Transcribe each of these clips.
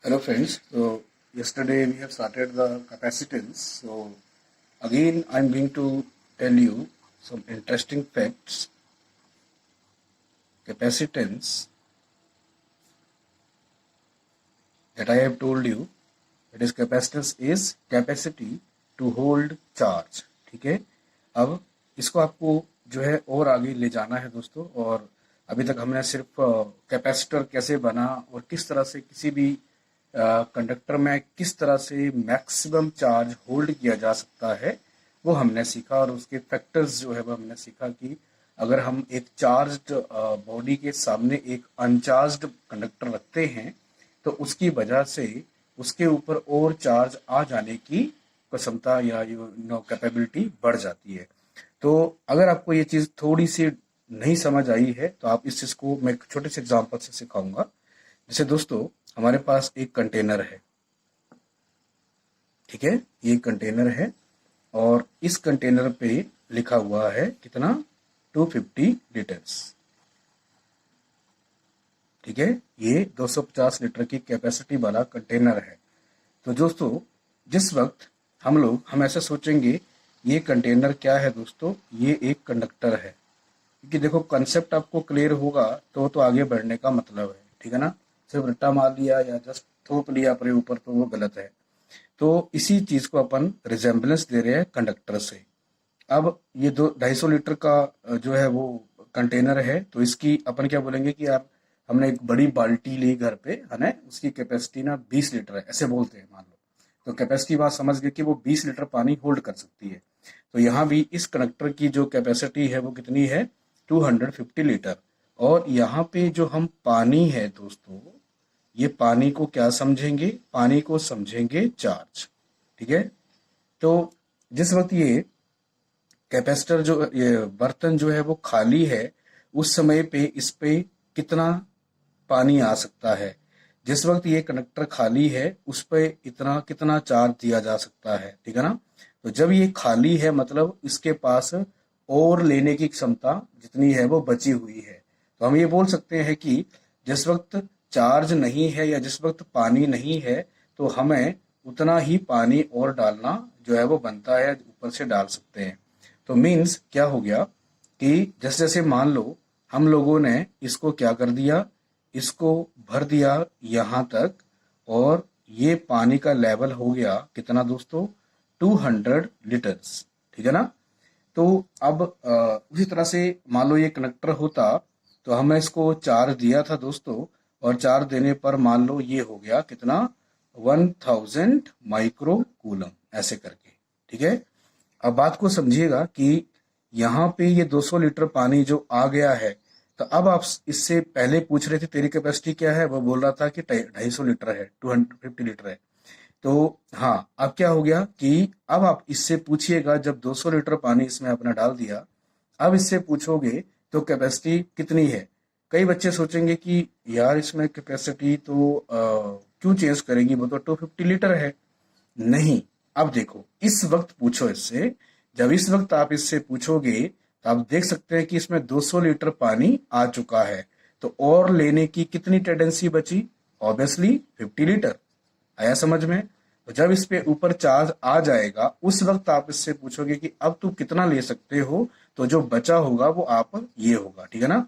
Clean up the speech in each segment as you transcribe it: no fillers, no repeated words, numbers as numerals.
Hello friends, so yesterday we have started the capacitance. So again I'm going to tell you some interesting facts. Capacitance that I have told you, that is capacitance is capacity to hold charge. ठीक है, अब इसको आपको जो है और आगे ले जाना है दोस्तों। और अभी तक हमने सिर्फ कैपेसिटर कैसे बना और किस तरह से किसी भी कंडक्टर में किस तरह से मैक्सिमम चार्ज होल्ड किया जा सकता है वो हमने सीखा। और उसके फैक्टर्स जो है वो हमने सीखा कि अगर हम एक चार्ज्ड बॉडी के सामने एक अनचार्ज्ड कंडक्टर रखते हैं तो उसकी वजह से उसके ऊपर और चार्ज आ जाने की क्षमता या कैपेबिलिटी बढ़ जाती है। तो अगर आपको ये चीज थोड़ी सी नहीं समझ आई है तो आप इस चीज को मैं एक छोटे से एग्जांपल से सिखाऊंगा। जैसे दोस्तों हमारे पास एक कंटेनर है, ठीक है, ये कंटेनर है और इस कंटेनर पे लिखा हुआ है कितना 250 लीटर्स। ठीक है, ये 250 लीटर की कैपेसिटी वाला कंटेनर है। तो दोस्तों जिस वक्त हम ऐसे सोचेंगे ये कंटेनर क्या है दोस्तों, ये एक कंडक्टर है। क्योंकि देखो कंसेप्ट आपको क्लियर होगा तो आगे बढ़ने का मतलब है। ठीक है ना, सिर्फ रट्टा मार लिया या जस्ट थोप लिया अपने ऊपर तो वो गलत है। तो इसी चीज को अपन रिजेम्बलेंस दे रहे हैं कंडक्टर से। अब ये 250 लीटर का जो है वो कंटेनर है, तो इसकी अपन क्या बोलेंगे कि यार हमने एक बड़ी बाल्टी ली घर पे है ना, उसकी कैपेसिटी ना 20 लीटर है, ऐसे बोलते हैं मान लो। तो कैपेसिटी बात समझ गए कि वो 20 लीटर पानी होल्ड कर सकती है। तो यहाँ भी इस कंडक्टर की जो कैपेसिटी है वो कितनी है 250 लीटर। और यहाँ पे जो हम पानी है दोस्तों, ये पानी को क्या समझेंगे, पानी को समझेंगे चार्ज। ठीक है, तो जिस वक्त ये कैपेसिटर जो ये बर्तन जो है वो खाली है उस समय पे इस पे कितना पानी आ सकता है। जिस वक्त ये कंडक्टर खाली है उस पे इतना कितना चार्ज दिया जा सकता है। ठीक है ना, तो जब ये खाली है मतलब इसके पास और लेने की क्षमता जितनी है वो बची हुई है। तो हम ये बोल सकते हैं कि जिस वक्त चार्ज नहीं है या जिस वक्त पानी नहीं है तो हमें उतना ही पानी और डालना जो है वो बनता है, ऊपर से डाल सकते हैं। तो मीन्स क्या हो गया कि जैसे जैसे मान लो हम लोगों ने इसको क्या कर दिया, इसको भर दिया यहां तक, और ये पानी का लेवल हो गया कितना दोस्तों 200 लीटर्स। ठीक है ना, तो अब उसी तरह से मान लो ये कनेक्टर होता तो हमने इसको चार्ज दिया था दोस्तों, और चार्ज देने पर मान लो ये हो गया कितना 1000 माइक्रो कूलम ऐसे करके। ठीक है, अब बात को समझिएगा कि यहाँ पे ये 200 लीटर पानी जो आ गया है, तो अब आप इससे पहले पूछ रहे थे तेरी कैपेसिटी क्या है, वो बोल रहा था कि 250 लीटर है, 250 लीटर है। तो हाँ, अब क्या हो गया कि अब आप इससे पूछिएगा जब 200 लीटर पानी इसमें आपने डाल दिया, अब इससे पूछोगे तो कैपेसिटी कितनी है। कई बच्चे सोचेंगे कि यार इसमें कैपेसिटी तो क्यों चेंज करेंगी, वो तो 250 लीटर है। नहीं, अब देखो इस वक्त पूछो इससे, जब इस वक्त आप इससे पूछोगे तो आप देख सकते हैं कि इसमें 200 लीटर पानी आ चुका है। तो और लेने की कितनी टेंडेंसी बची, ऑब्वियसली 50 लीटर। आया समझ में। तो जब इस पे ऊपर चार्ज आ जाएगा उस वक्त आप इससे पूछोगे कि अब तू कितना ले सकते हो, तो जो बचा होगा वो आप ये होगा। ठीक है ना,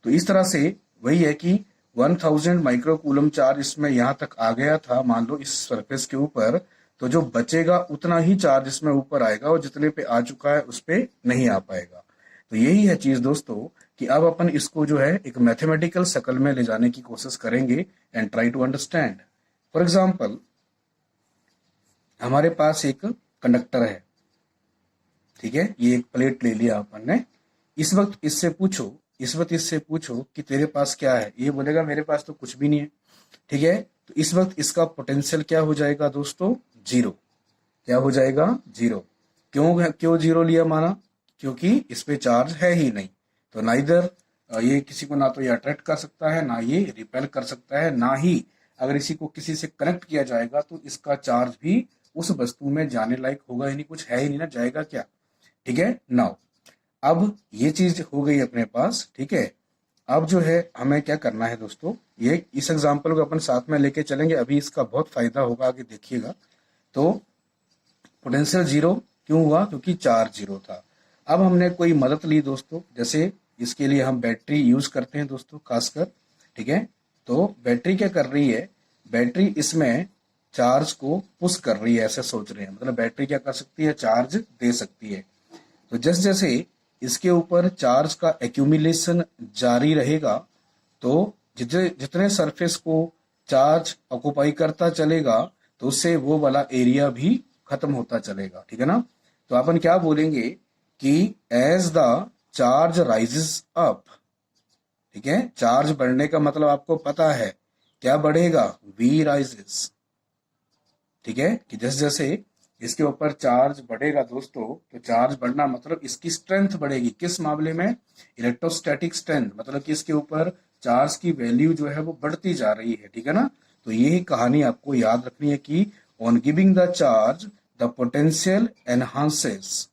तो इस तरह से वही है कि 1000 माइक्रो कूलम चार्ज इसमें यहाँ तक आ गया था मान लो इस सरफेस के ऊपर, तो जो बचेगा उतना ही चार्ज इसमें ऊपर आएगा और जितने पे आ चुका है उस पे नहीं आ पाएगा। तो यही है चीज दोस्तों कि अब अपन इसको जो है एक मैथमेटिकल शक्ल में ले जाने की कोशिश करेंगे and try to understand. For example हमारे पास एक कंडक्टर है, ठीक है, ये एक प्लेट ले लिया अपन ने। इस वक्त इससे पूछो कि तेरे पास क्या है, ये बोलेगा मेरे पास तो कुछ भी नहीं है। ठीक है, तो इस वक्त इसका पोटेंशियल क्या हो जाएगा दोस्तों, जीरो। क्या हो जाएगा, जीरो। क्यों जीरो लिया माना, क्योंकि इस पे चार्ज है ही नहीं। तो ना इधर ये किसी को ना तो ये अट्रैक्ट कर सकता है, ना ये रिपेल कर सकता है, ना ही अगर इसी को किसी से कनेक्ट किया जाएगा तो इसका चार्ज भी उस वस्तु में जाने लायक होगा ही नहीं, कुछ है ही नहीं ना, जाएगा क्या। ठीक है, नाउ अब ये चीज हो गई अपने पास। ठीक है, अब जो है हमें क्या करना है दोस्तों, ये इस एग्जांपल को अपन साथ में लेके चलेंगे, अभी इसका बहुत फायदा होगा, आगे देखिएगा। तो पोटेंशियल जीरो क्यों हुआ, क्योंकि चार्ज जीरो था। अब हमने कोई मदद ली दोस्तों, जैसे इसके लिए हम बैटरी यूज करते हैं दोस्तों खासकर, ठीक है। तो बैटरी क्या कर रही है, बैटरी इसमें चार्ज को पुश कर रही है, ऐसे सोच रहे हैं, मतलब बैटरी क्या कर सकती है, चार्ज दे सकती है। तो जैसे जैसे इसके ऊपर चार्ज का एक्यूमुलेशन जारी रहेगा, तो जितने जितने सरफेस को चार्ज ऑक्युपाई करता चलेगा, तो उससे वो वाला एरिया भी खत्म होता चलेगा, ठीक है ना। तो अपन क्या बोलेंगे कि as the charge rises up, ठीक है, चार्ज बढ़ने का मतलब आपको पता है क्या बढ़ेगा, वी राइजेस, ठीक है। कि जैसे जैसे इसके ऊपर चार्ज बढ़ेगा दोस्तों, तो चार्ज बढ़ना मतलब इसकी स्ट्रेंथ बढ़ेगी, किस मामले में, इलेक्ट्रोस्टैटिक स्ट्रेंथ, मतलब कि इसके ऊपर चार्ज की वैल्यू जो है वो बढ़ती जा रही है, ठीक है ना। तो यही कहानी आपको याद रखनी है कि on giving the charge the potential enhances,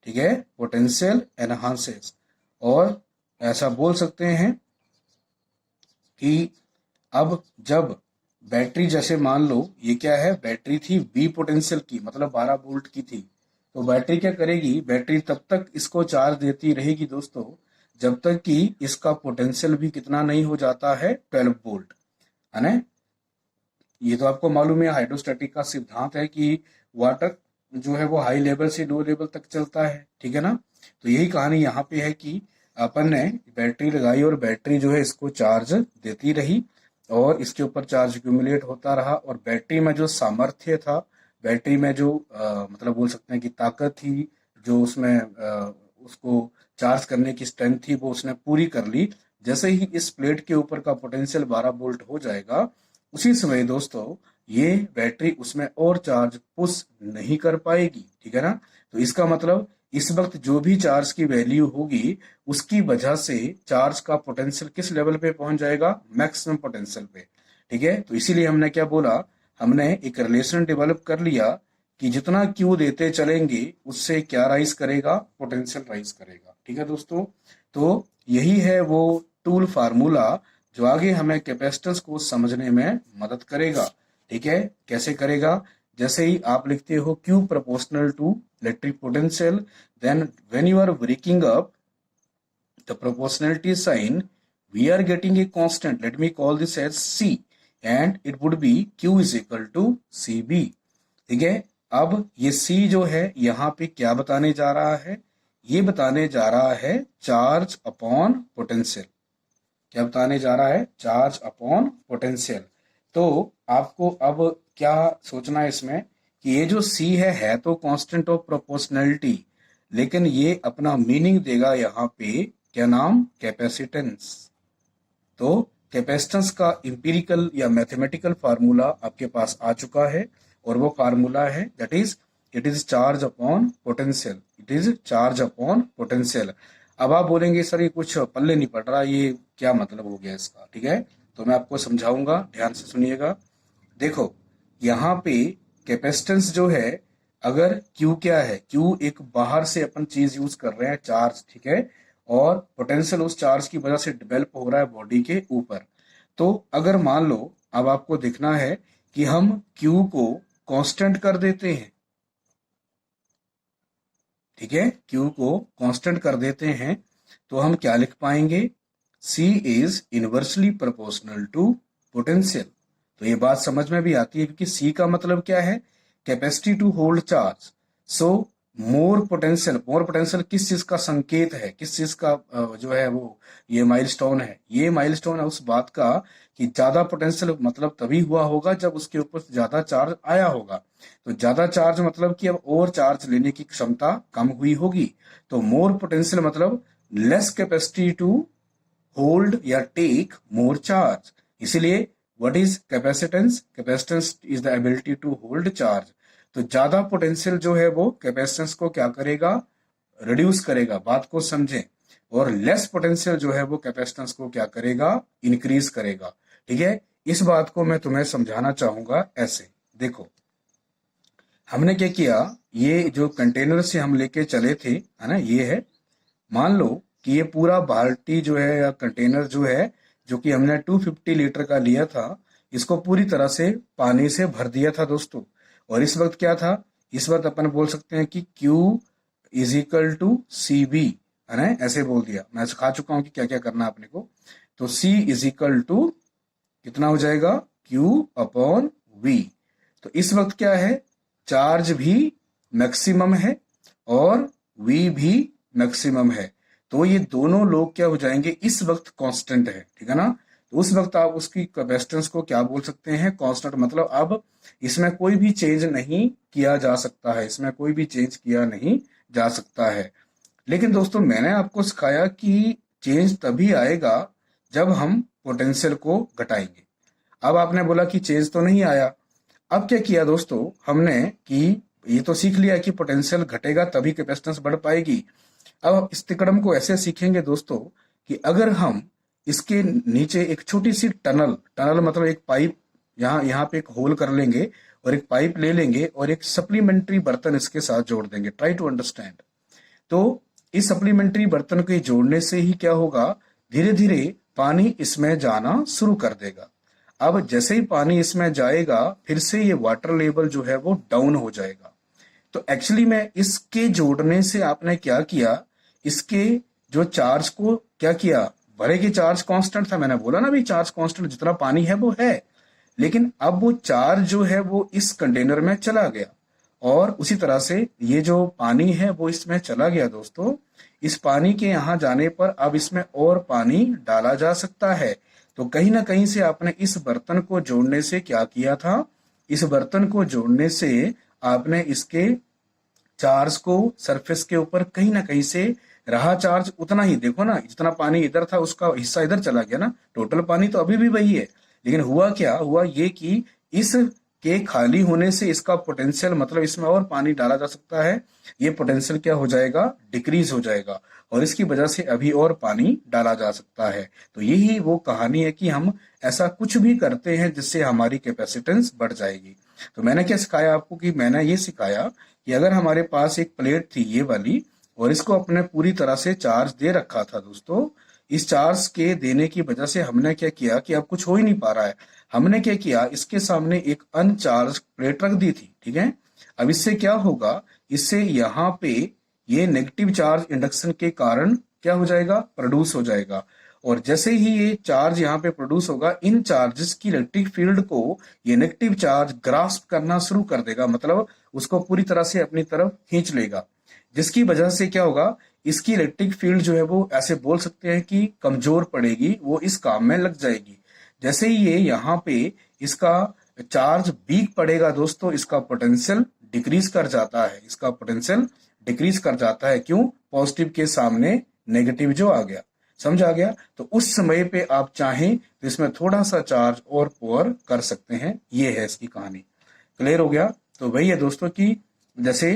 ठीक है, पोटेंशियल एनहांसेस। और ऐसा बोल सकते हैं कि अब जब बैटरी, जैसे मान लो ये क्या है, बैटरी थी वी पोटेंशियल की, मतलब 12 वोल्ट की थी, तो बैटरी क्या करेगी, बैटरी तब तक इसको चार्ज देती रहेगी दोस्तों, जब तक कि इसका पोटेंशियल भी कितना नहीं हो जाता है, 12 वोल्ट, है ना। ये तो आपको मालूम है, हाइड्रोस्टैटिक का सिद्धांत है कि वाटर जो है वो हाई लेवल से लो लेवल तक चलता है, ठीक है ना। तो यही कहानी यहाँ पे है कि अपन ने बैटरी लगाई और बैटरी जो है इसको चार्ज देती रही, और इसके ऊपर चार्ज एक्यूमुलेट होता रहा, और बैटरी में जो सामर्थ्य था, बैटरी में जो मतलब बोल सकते हैं कि ताकत थी, जो उसमें उसको चार्ज करने की स्ट्रेंथ थी, वो उसने पूरी कर ली। जैसे ही इस प्लेट के ऊपर का पोटेंशियल 12 वोल्ट हो जाएगा, उसी समय दोस्तों ये बैटरी उसमें और चार्ज पुश नहीं कर पाएगी, ठीक है ना। तो इसका मतलब इस वक्त जो भी चार्ज की वैल्यू होगी, उसकी वजह से चार्ज का पोटेंशियल किस लेवल पे पहुंच जाएगा, मैक्सिमम पोटेंशियल पे, ठीक है। तो इसीलिए हमने क्या बोला, हमने एक रिलेशन डेवलप कर लिया कि जितना क्यू देते चलेंगे उससे क्या राइज करेगा, पोटेंशियल राइज करेगा, ठीक है दोस्तों। तो यही है वो टूल फार्मूला जो आगे हमें कैपेसिटेंस को समझने में मदद करेगा, ठीक है। कैसे करेगा, जैसे ही आप लिखते हो Q proportional to electric potential, then when you are breaking up the proportionality sign, we are getting a constant, let me call this as C, and it would be Q is equal to CB, ठीक है। अब ये C जो है यहाँ पे क्या बताने जा रहा है, ये बताने जा रहा है चार्ज अपॉन पोटेंशियल, क्या बताने जा रहा है, चार्ज अपॉन पोटेंशियल। तो आपको अब क्या सोचना है इसमें कि ये जो सी है तो कांस्टेंट ऑफ प्रोपोर्शनैलिटी, लेकिन ये अपना मीनिंग देगा यहाँ पे क्या नाम, कैपेसिटेंस। तो कैपेसिटेंस का इंपीरिकल या मैथमेटिकल फार्मूला आपके पास आ चुका है, और वो फार्मूला है that is it is charge upon potential, it is charge upon potential. अब आप बोलेंगे सर ये कुछ पल्ले नहीं पड़ रहा, ये क्या मतलब हो गया इसका, ठीक है। तो मैं आपको समझाऊंगा, ध्यान से सुनिएगा। देखो यहाँ पे कैपेसिटेंस जो है, अगर Q क्या है, Q एक बाहर से अपन चीज यूज कर रहे हैं, चार्ज, ठीक है, और पोटेंशियल उस चार्ज की वजह से डेवलप हो रहा है बॉडी के ऊपर। तो अगर मान लो अब आपको देखना है कि हम Q को कांस्टेंट कर देते हैं, ठीक है, Q को कांस्टेंट कर देते हैं, तो हम क्या लिख पाएंगे, C is inversely proportional to potential. तो ये बात समझ में भी आती है, क्योंकि C का मतलब क्या है, capacity to hold charge. So more potential किस चीज का संकेत है, किस चीज का जो है वो ये माइलस्टोन है, ये माइलस्टोन है उस बात का कि ज्यादा पोटेंशियल मतलब तभी हुआ होगा जब उसके ऊपर ज्यादा चार्ज आया होगा। तो ज्यादा चार्ज मतलब कि अब और चार्ज लेने की क्षमता कम हुई होगी। तो मोर पोटेंशियल मतलब लेस कैपेसिटी टू होल्ड या टेक मोर चार्ज। इसीलिए what is capacitance, capacitance is the ability to hold charge. तो ज्यादा पोटेंशियल जो है वो कैपेसिटेंस को क्या करेगा, रिड्यूस करेगा, बात को समझें। और लेस पोटेंशियल जो है वो कैपेसिटेंस को क्या करेगा, इंक्रीज करेगा, ठीक है। इस बात को मैं तुम्हें समझाना चाहूंगा ऐसे। देखो हमने क्या किया, ये जो कंटेनर से हम लेके चले थे, है ना, ये है, मान लो कि ये पूरा बाल्टी जो है या कंटेनर जो है, जो कि हमने 250 लीटर का लिया था, इसको पूरी तरह से पानी से भर दिया था दोस्तों। और इस वक्त क्या था, इस वक्त अपन बोल सकते हैं कि Q is equal to C B, है ना, ऐसे बोल दिया। मैं सिखा चुका हूं कि क्या क्या करना है अपने को। तो C इज इक्वल टू कितना हो जाएगा, Q अपॉन V। तो इस वक्त क्या है, चार्ज भी मैक्सिमम है और V भी मैक्सिमम है। तो ये दोनों लोग क्या हो जाएंगे, इस वक्त कांस्टेंट है, ठीक है ना। तो उस वक्त आप उसकी कैपेसिटेंस को क्या बोल सकते हैं, कांस्टेंट। मतलब अब इसमें कोई भी चेंज नहीं किया जा सकता है, इसमें कोई भी चेंज किया नहीं जा सकता है। लेकिन दोस्तों मैंने आपको सिखाया कि चेंज तभी आएगा जब हम पोटेंशियल को घटाएंगे। अब आपने बोला कि चेंज तो नहीं आया। अब क्या किया दोस्तों हमने कि ये तो सीख लिया कि पोटेंशियल घटेगा तभी कैपेसिटेंस बढ़ पाएगी। अब इस तिकड़म को ऐसे सीखेंगे दोस्तों कि अगर हम इसके नीचे एक छोटी सी टनल, टनल मतलब एक पाइप, यहाँ यहाँ पे एक होल कर लेंगे और एक पाइप ले लेंगे और एक सप्लीमेंट्री बर्तन इसके साथ जोड़ देंगे। Try to understand. तो इस सप्लीमेंट्री बर्तन के जोड़ने से ही क्या होगा, धीरे धीरे पानी इसमें जाना शुरू कर देगा। अब जैसे ही पानी इसमें जाएगा फिर से ये वाटर लेवल जो है वो डाउन हो जाएगा। तो एक्चुअली में इसके जोड़ने से आपने क्या किया, इसके जो चार्ज को क्या किया, भले की चार्ज कांस्टेंट था, मैंने बोला ना भी चार्ज कांस्टेंट जितना पानी है वो है, लेकिन अब वो चार्ज जो है वो इस कंटेनर में चला गया और उसी तरह से ये जो पानी है वो इसमें चला गया दोस्तों। इस पानी के यहाँ जाने पर अब इसमें और पानी डाला जा सकता है। तो कहीं ना कहीं से आपने इस बर्तन को जोड़ने से क्या किया था, इस बर्तन को जोड़ने से आपने इसके चार्ज को सरफेस के ऊपर कहीं ना कहीं से रहा चार्ज उतना ही, देखो ना जितना पानी इधर था उसका हिस्सा इधर चला गया ना, टोटल पानी तो अभी भी वही है। लेकिन हुआ क्या, हुआ ये कि इस के खाली होने से इसका पोटेंशियल, मतलब इसमें और पानी डाला जा सकता है, ये पोटेंशियल क्या हो जाएगा, डिक्रीज हो जाएगा और इसकी वजह से अभी और पानी डाला जा सकता है। तो यही वो कहानी है कि हम ऐसा कुछ भी करते हैं जिससे हमारी कैपेसिटेंस बढ़ जाएगी। तो मैंने क्या सिखाया आपको, कि मैंने ये सिखाया कि अगर हमारे पास एक प्लेट थी ये वाली और इसको अपने पूरी तरह से चार्ज दे रखा था दोस्तों, इस चार्ज के देने की वजह से हमने क्या किया कि अब कुछ हो ही नहीं पा रहा है। हमने क्या किया, इसके सामने एक अनचार्ज प्लेट रख दी थी, ठीक है। अब इससे क्या होगा, इससे यहाँ पे ये नेगेटिव चार्ज इंडक्शन के कारण क्या हो जाएगा, प्रोड्यूस हो जाएगा। और जैसे ही ये चार्ज यहाँ पे प्रोड्यूस होगा, इन चार्जेस की इलेक्ट्रिक फील्ड को ये नेगेटिव चार्ज ग्रास्प करना शुरू कर देगा, मतलब उसको पूरी तरह से अपनी तरफ खींच लेगा। जिसकी वजह से क्या होगा, इसकी इलेक्ट्रिक फील्ड जो है वो ऐसे बोल सकते हैं कि कमजोर पड़ेगी, वो इस काम में लग जाएगी। जैसे ही ये यहाँ पे इसका चार्ज वीक पड़ेगा दोस्तों, इसका पोटेंशियल डिक्रीज कर जाता है, इसका पोटेंशियल डिक्रीज कर जाता है। क्यों, पॉजिटिव के सामने नेगेटिव जो आ गया, समझ आ गया। तो उस समय पे आप चाहें तो इसमें थोड़ा सा चार्ज और पावर कर सकते हैं। ये है इसकी कहानी। क्लियर हो गया। तो वही है दोस्तों कि जैसे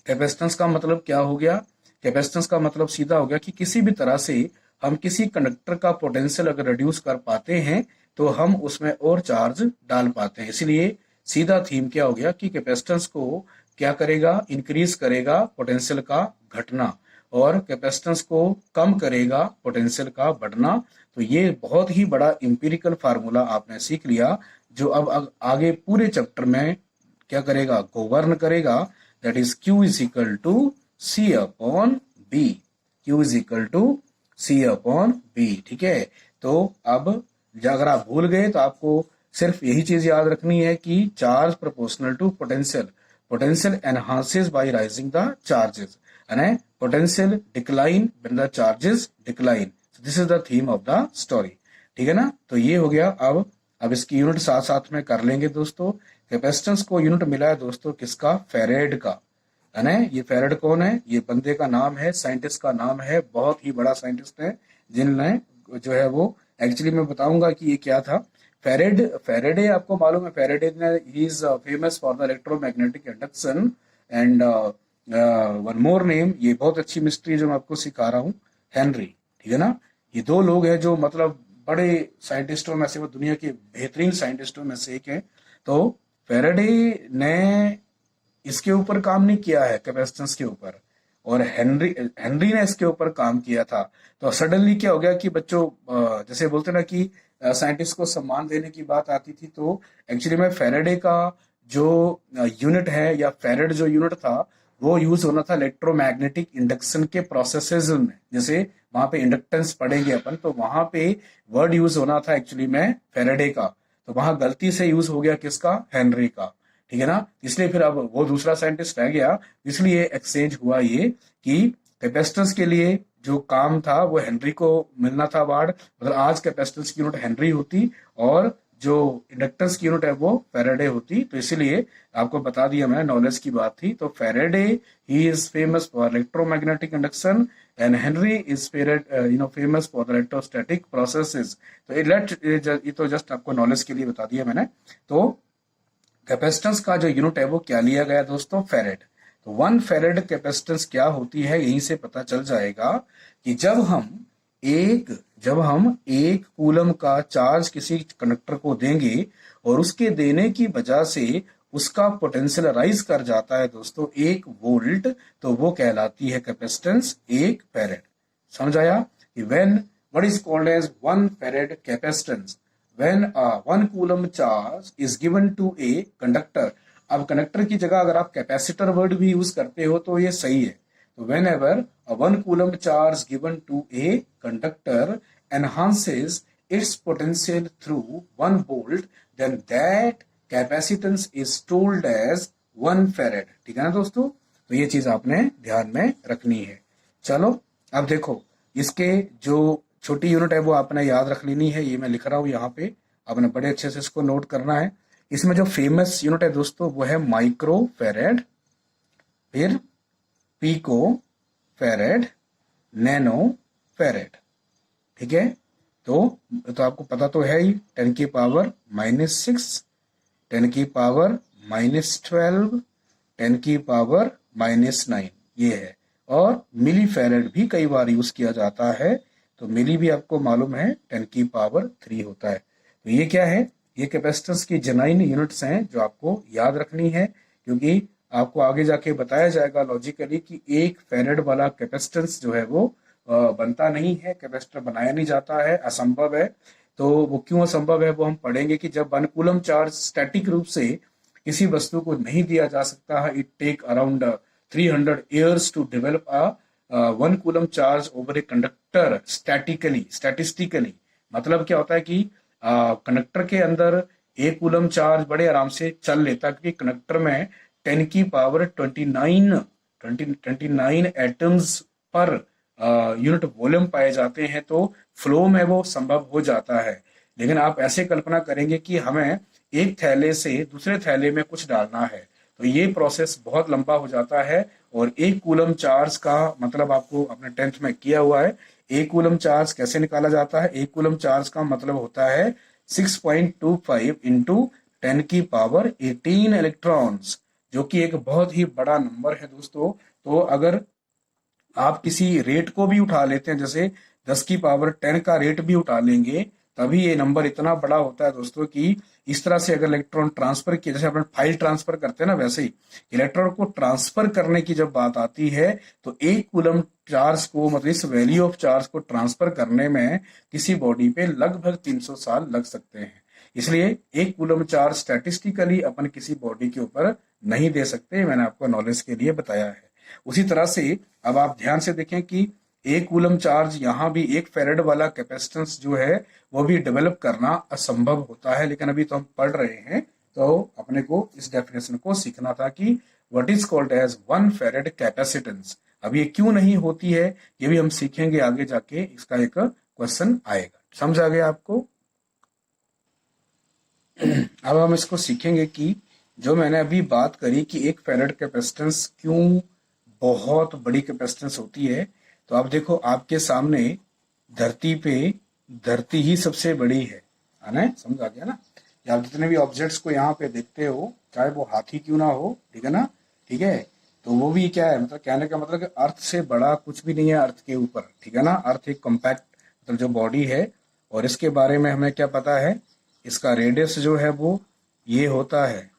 कैपेसिटेंस का मतलब क्या हो गया, कैपेसिटेंस का मतलब सीधा हो गया कि किसी भी तरह से हम किसी कंडक्टर का पोटेंशियल अगर रिड्यूस कर पाते हैं तो हम उसमें और चार्ज डाल पाते हैं। इसलिए सीधा थीम क्या हो गया कि कैपेसिटेंस को क्या करेगा, इंक्रीज करेगा पोटेंशियल का घटना, और कैपेसिटेंस को कम करेगा पोटेंशियल का बढ़ना। तो ये बहुत ही बड़ा इंपिरिकल फार्मूला आपने सीख लिया, जो अब आगे पूरे चैप्टर में क्या करेगा, गवर्न करेगा। That is Q is equal to C upon B, Q is equal to C upon B, ठीक है। तो अब अगर आप भूल गए तो आपको सिर्फ यही चीज याद रखनी है कि charge proportional to potential, potential enhances by rising the charges, and potential decline when the charges decline. So this is the theme of the story, ठीक है ना। तो ये हो गया। अब इसकी यूनिट साथ साथ में कर लेंगे दोस्तों। कैपेसिटेंस को यूनिट मिला है दोस्तों किसका, फेरेड का, है ना। ये फेरेड कौन है, ये बंदे का नाम है, साइंटिस्ट का नाम है, बहुत ही बड़ा साइंटिस्ट है जिनने जो है वो, एक्चुअली मैं बताऊंगा कि ये क्या था। फेरेडे आपको मालूम है, फेरेडे ने he is famous for the electromagnetic induction and one more name, ये बहुत अच्छी मिस्ट्री जो मैं आपको सिखा रहा हूँ, हेनरी, ठीक है ना। ये दो लोग हैं जो मतलब बड़े साइंटिस्टों में से, वो दुनिया के बेहतरीन साइंटिस्टों में से एक है। तो फेरेडे ने इसके ऊपर काम नहीं किया है, कैपेसिटेंस के ऊपर, और हेनरी ने इसके ऊपर काम किया था। तो सडनली क्या हो गया कि बच्चों, जैसे बोलते ना कि साइंटिस्ट को सम्मान देने की बात आती थी, तो एक्चुअली में फेरेडे का जो यूनिट है या फेरेड जो यूनिट था वो यूज होना था इलेक्ट्रोमैग्नेटिक इंडक्शन के प्रोसेसेस में। जैसे वहां पे इंडक्टेंस पढ़ेंगे अपन, तो वहां पे वर्ड यूज होना था एक्चुअली में फेरेडे का, तो वहां गलती से यूज हो गया किसका, हेनरी का। ठीक है ना, इसलिए फिर अब वो दूसरा साइंटिस्ट रह गया, इसलिए एक्सचेंज हुआ ये कि कैपेसिटेंस के लिए जो काम था वो हेनरी को मिलना था अवार्ड, मतलब आज कैपेसिटेंस की यूनिट हेनरी होती और जो इंडक्टेंस की यूनिट है वो फेरेडे होती। तो इसीलिए आपको बता दिया, मैं नॉलेज की बात थी। तो Faraday he is famous for electromagnetic induction and Henry is famous for the electrostatic processes. तो ये तो जस्ट आपको नॉलेज के लिए बता दिया मैंने। तो कैपेसिटेंस का जो यूनिट है वो क्या लिया गया दोस्तों, फेरेड। तो 1 फेरेड कैपेसिटेंस क्या होती है, यहीं से पता चल जाएगा कि जब हम एक कूलम का चार्ज किसी कंडक्टर को देंगे और उसके देने की वजह से उसका पोटेंशियल राइज कर जाता है दोस्तों 1 वोल्ट, तो वो कहलाती है कैपेसिटेंस 1 फेरेड। समझ आया कि when what is called as 1 farad capacitance when 1 coulomb charge is given to a conductor। अब कंडक्टर की जगह अगर आप कैपेसिटर वर्ड भी यूज करते हो तो ये सही है। तो when ever 1 coulomb charge given to a conductor enhances its potential through 1 volt, then that capacitance is told as 1 farad। ठीक है ना दोस्तों, तो ये चीज आपने ध्यान में रखनी है। चलो अब देखो, इसके जो छोटी यूनिट है वो आपने याद रख लेनी है, ये मैं लिख रहा हूं यहाँ पे, आपने बड़े अच्छे से इसको नोट करना है। इसमें जो फेमस यूनिट है दोस्तों वो है माइक्रो फेरेड, फिर पीको फेरेड, नैनो फेरेड। ठीक है, तो आपको पता तो है ही, 10⁻⁻6, 10⁻⁻12, 10⁻⁻9 ये है। और मिली फेरेड भी कई बार यूज किया जाता है, तो मिली भी आपको मालूम है 10⁻³ होता है। तो ये क्या है, ये कैपेसिटेंस की जेनाइन यूनिट्स हैं जो आपको याद रखनी है, क्योंकि आपको आगे जाके बताया जाएगा लॉजिकली कि 1 फेरेड वाला कैपेसिटेंस जो है वो बनता नहीं है, कैपेसिटर बनाया नहीं जाता है, असंभव है। तो वो क्यों असंभव है वो हम पढ़ेंगे कि जब 1 कूलम चार्ज स्टैटिक रूप से किसी वस्तु को नहीं दिया जा सकता है, it take around 300 years to develop a 1 coulomb charge over a conductor statistically. मतलब क्या होता है कि कंडक्टर के अंदर 1 कूलम चार्ज बड़े आराम से चल लेता है, क्योंकि कंडक्टर में 10⁻29 एटम्स पर यूनिट वॉल्यूम पाए जाते हैं, तो फ्लो में वो संभव हो जाता है। लेकिन आप ऐसे कल्पना करेंगे कि हमें एक थैले से दूसरे थैले में कुछ डालना है, तो ये प्रोसेस बहुत लंबा हो जाता है। और 1 कूलम चार्ज का मतलब आपको अपने 10th में किया हुआ है। 1 कूलम चार्ज कैसे निकाला जाता है, 1 कूलम चार्ज का मतलब होता है 6.25 इंटू 10⁻18 इलेक्ट्रॉन्स, जो कि एक बहुत ही बड़ा नंबर है दोस्तों। तो अगर आप किसी रेट को भी उठा लेते हैं, जैसे 10⁻10 का रेट भी उठा लेंगे, तभी ये नंबर इतना बड़ा होता है दोस्तों कि इस तरह से अगर इलेक्ट्रॉन ट्रांसफर किया, जैसे अपन फाइल ट्रांसफर करते हैं ना, वैसे ही इलेक्ट्रॉन को ट्रांसफर करने की जब बात आती है, तो 1 कूलम चार्ज को, मतलब इस वैल्यू ऑफ चार्ज को ट्रांसफर करने में किसी बॉडी पे लगभग 300 साल लग सकते हैं। इसलिए 1 कूलम चार्ज स्टैटिस्टिकली अपन किसी बॉडी के ऊपर नहीं दे सकते, मैंने आपको नॉलेज के लिए बताया है। उसी तरह से अब आप ध्यान से देखें कि 1 कूलम चार्ज यहाँ भी 1 फेरेड वाला कैपेसिटेंस जो है वो भी डेवलप करना असंभव होता है, लेकिन अभी तो हम पढ़ रहे हैं, तो अपने को इस डेफिनेशन को सीखना था कि what is called as 1 farad capacitance. अब ये क्यों नहीं होती है ये भी हम सीखेंगे आगे जाके, इसका एक क्वेश्चन आएगा। समझ आ गया आपको? अब हम इसको सीखेंगे कि जो मैंने अभी बात करी कि 1 फेरेड कैपेसिटेंस क्यों बहुत बड़ी कैपेसिटेंस होती है। तो आप देखो, आपके सामने धरती पे धरती ही सबसे बड़ी है ना, समझ आ गया ना? या आप जितने भी ऑब्जेक्ट्स को यहाँ पे देखते हो, चाहे वो हाथी क्यों ना हो, ठीक है ना, ठीक है, तो वो भी क्या है, मतलब कहने का मतलब कि अर्थ से बड़ा कुछ भी नहीं है अर्थ के ऊपर, ठीक है ना। अर्थ एक कॉम्पैक्ट मतलब जो बॉडी है, और इसके बारे में हमें क्या पता है, इसका रेडियस जो है वो ये होता है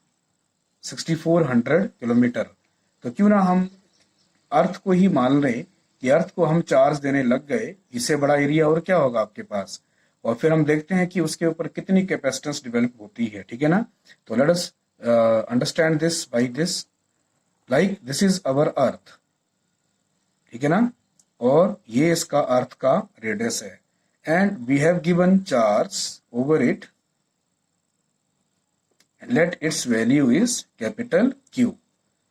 6400 किलोमीटर। तो क्यों ना हम अर्थ को ही मान लें कि अर्थ को हम चार्ज देने लग गए, इससे बड़ा एरिया और क्या होगा आपके पास, और फिर हम देखते हैं कि उसके ऊपर कितनी कैपेसिटेंस डेवलप होती है, ठीक है ना। तो let us understand this by this, like this is our earth, ठीक है ना, और ये इसका अर्थ का रेडियस है, and we have given charge over it, let its value is capital Q.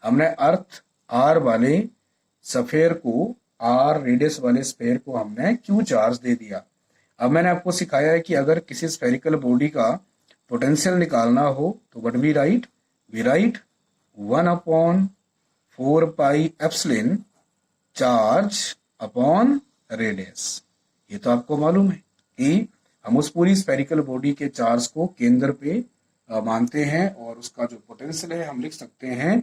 हमने अर्थ आर वाले सफेयर को, आर रेडियस वाले स्फेयर को हमने क्यू चार्ज दे दिया। अब मैंने आपको सिखाया है कि अगर किसी स्फेरिकल बॉडी का पोटेंशियल निकालना हो तो what we write 1/4 pi epsilon charge upon radius. ये तो आपको मालूम है कि हम उस पूरी स्फेरिकल बॉडी के चार्ज को केंद्र पे मानते हैं, और उसका जो पोटेंशियल है हम लिख सकते हैं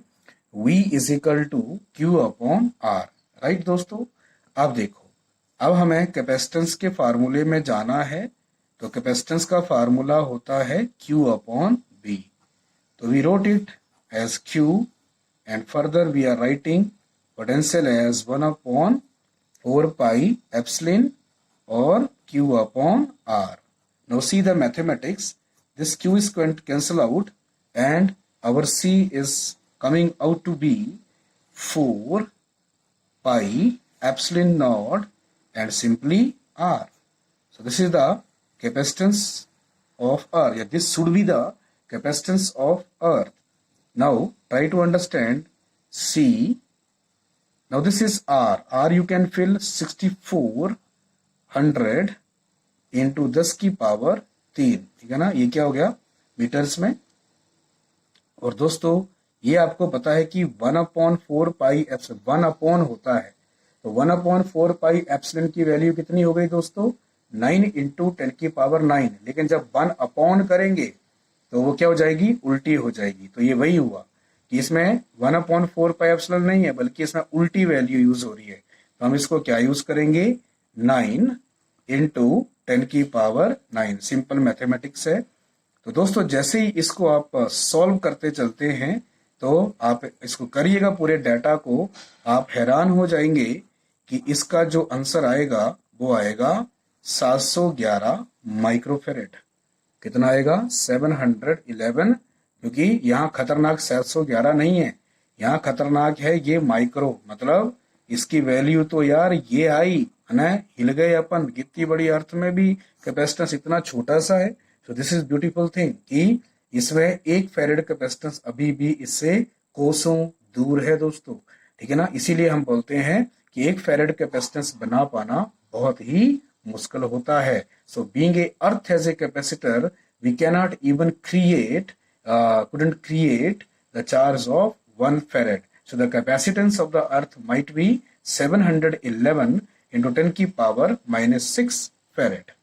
V is equal to Q upon R. Right दोस्तों, अब देखो, अब हमें कैपेसिटेंस के फार्मूले में जाना है, तो कैपेसिटेंस का फार्मूला होता है Q अपॉन B। तो we wrote it as Q, and further we are writing potential as 1/4 pi epsilon और Q upon R. Now see the mathematics. This Q is going to cancel out, and our C is coming out to be 4 pi epsilon naught and simply R. So this is the capacitance of Earth. Yeah, this should be the capacitance of Earth. Now try to understand C. Now this is R. R you can fill 6400 into 10 की power 3, ठीक है ना। ये क्या हो गया metres में। और दोस्तों ये आपको पता है कि 1/4 पाई एप्सिलॉन 1 अपॉन होता है, तो 1/4 पाई एप्सिलॉन की वैल्यू कितनी हो गई दोस्तों 9 इंटू 10 की पावर 9। लेकिन जब 1 अपॉन करेंगे तो वो क्या हो जाएगी, उल्टी हो जाएगी। तो ये वही हुआ कि इसमें 1/4 पाई एप्सिलॉन नहीं है, बल्कि इसमें उल्टी वैल्यू यूज हो रही है। तो हम इसको क्या यूज करेंगे 9 इंटू 10 की पावर 9। सिंपल मैथमेटिक्स है। तो दोस्तों जैसे ही इसको आप सॉल्व करते चलते हैं, तो आप इसको करिएगा पूरे डाटा को, आप हैरान हो जाएंगे कि इसका जो आंसर आएगा वो आएगा 711 माइक्रोफेरेड। कितना आएगा 711, क्योंकि यहाँ खतरनाक 711 नहीं है, यहाँ खतरनाक है ये माइक्रो, मतलब इसकी वैल्यू तो यार ये आई ना, हिल गए अपन। कितनी बड़ी अर्थ में भी कैपेसिटेंस इतना छोटा सा है। So this is beautiful thing कि इसमें 1 फेरेड कैपेसिटेंस अभी भी इससे कोसों दूर है दोस्तों, ठीक है ना। इसीलिए हम बोलते हैं कि 1 फेरेड कैपेसिटेंस बना पाना बहुत ही मुश्किल होता है। So being a earth as a capacitor, we cannot even couldn't create the charge of 1 farad. So the capacitance of the earth might be 711 into 10 की पावर -6 farad.